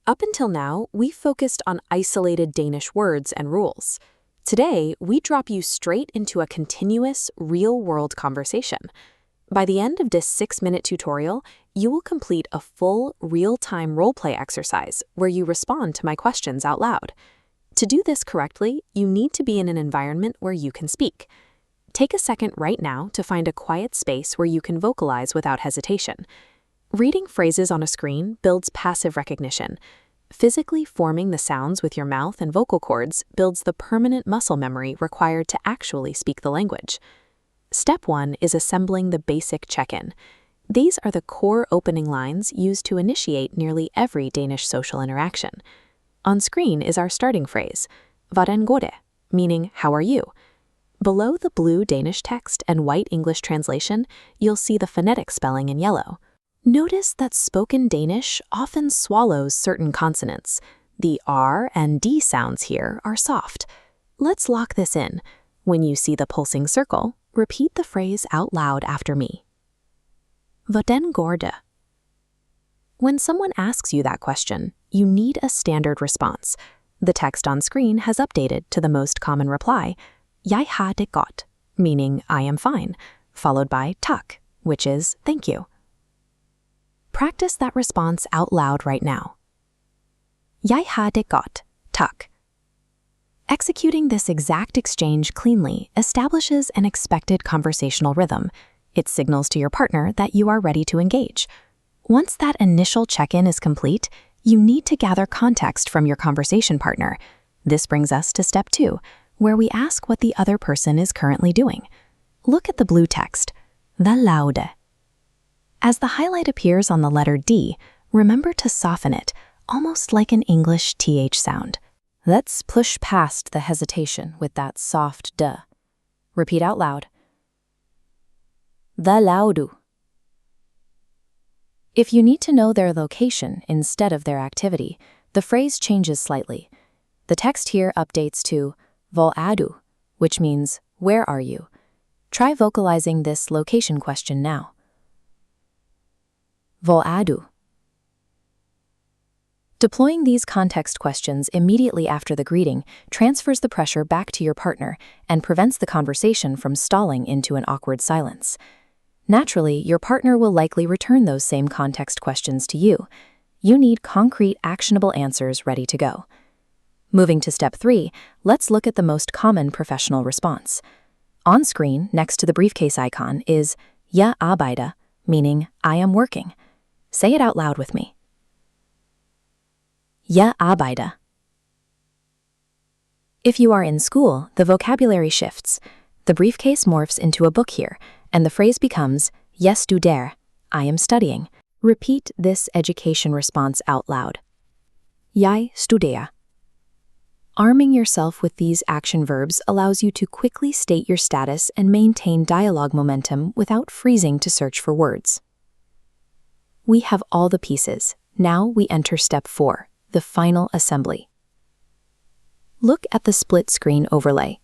Up until now, we focused on isolated Danish words and rules. Today, we drop you straight into a continuous, real-world conversation. By the end of this 6-minute tutorial, you will complete a full, real-time role-play exercise where you respond to my questions out loud. To do this correctly, you need to be in an environment where you can speak. Take a second right now to find a quiet space where you can vocalize without hesitation. Reading phrases on a screen builds passive recognition. Physically forming the sounds with your mouth and vocal cords builds the permanent muscle memory required to actually speak the language. Step 1 is assembling the basic check-in. These are the core opening lines used to initiate nearly every Danish social interaction. On screen is our starting phrase, "Hvordan går det?" meaning "How are you?" Below the blue Danish text and white English translation, you'll see the phonetic spelling in yellow. Notice that spoken Danish often swallows certain consonants. The R and D sounds here are soft. Let's lock this in. When you see the pulsing circle, repeat the phrase out loud after me. Hvordan går det? When someone asks you that question, you need a standard response. The text on screen has updated to the most common reply, Jeg har det godt, meaning I am fine, followed by tak, which is thank you. Practice that response out loud right now. Jeg har det godt, tak. Executing this exact exchange cleanly establishes an expected conversational rhythm. It signals to your partner that you are ready to engage. Once that initial check-in is complete, you need to gather context from your conversation partner. This brings us to step 2, where we ask what the other person is currently doing. Look at the blue text, "Hvad laver du?" As the highlight appears on the letter D, remember to soften it, almost like an English TH sound. Let's push past the hesitation with that soft D. Repeat out loud. Hvad laver du? If you need to know their location instead of their activity, the phrase changes slightly. The text here updates to Hvor er du, which means where are you? Try vocalizing this location question now. Hvor er du? Deploying these context questions immediately after the greeting transfers the pressure back to your partner and prevents the conversation from stalling into an awkward silence. Naturally, your partner will likely return those same context questions to you. You need concrete, actionable answers ready to go. Moving to step 3, let's look at the most common professional response. On screen, next to the briefcase icon, is Jeg arbejder, meaning I am working. Say it out loud with me. Jeg arbejder. If you are in school, the vocabulary shifts. The briefcase morphs into a book here, and the phrase becomes Jeg studerer, I am studying. Repeat this education response out loud. Jeg studerer. Arming yourself with these action verbs allows you to quickly state your status and maintain dialogue momentum without freezing to search for words. We have all the pieces. Now we enter step 4, the final assembly. Look at the split screen overlay.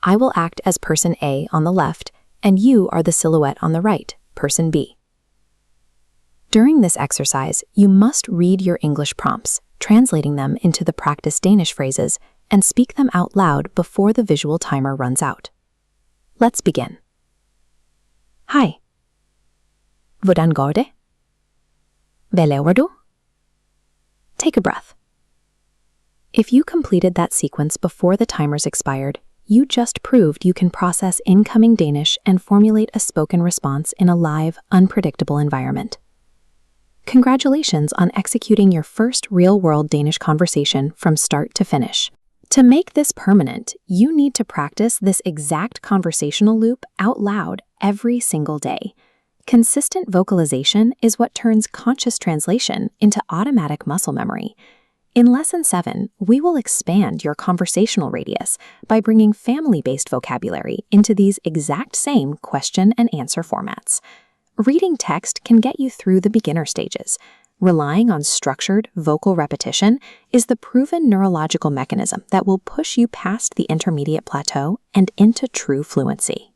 I will act as person A on the left, and you are the silhouette on the right, person B. During this exercise, you must read your English prompts, translating them into the practice Danish phrases, and speak them out loud before the visual timer runs out. Let's begin. Hej. Hvordan går det? Hvad laver du? Take a breath. If you completed that sequence before the timers expired, you just proved you can process incoming Danish and formulate a spoken response in a live, unpredictable environment. Congratulations on executing your first real-world Danish conversation from start to finish. To make this permanent, you need to practice this exact conversational loop out loud every single day. Consistent vocalization is what turns conscious translation into automatic muscle memory. In Lesson 7, we will expand your conversational radius by bringing family-based vocabulary into these exact same question and answer formats. Reading text can get you through the beginner stages. Relying on structured vocal repetition is the proven neurological mechanism that will push you past the intermediate plateau and into true fluency.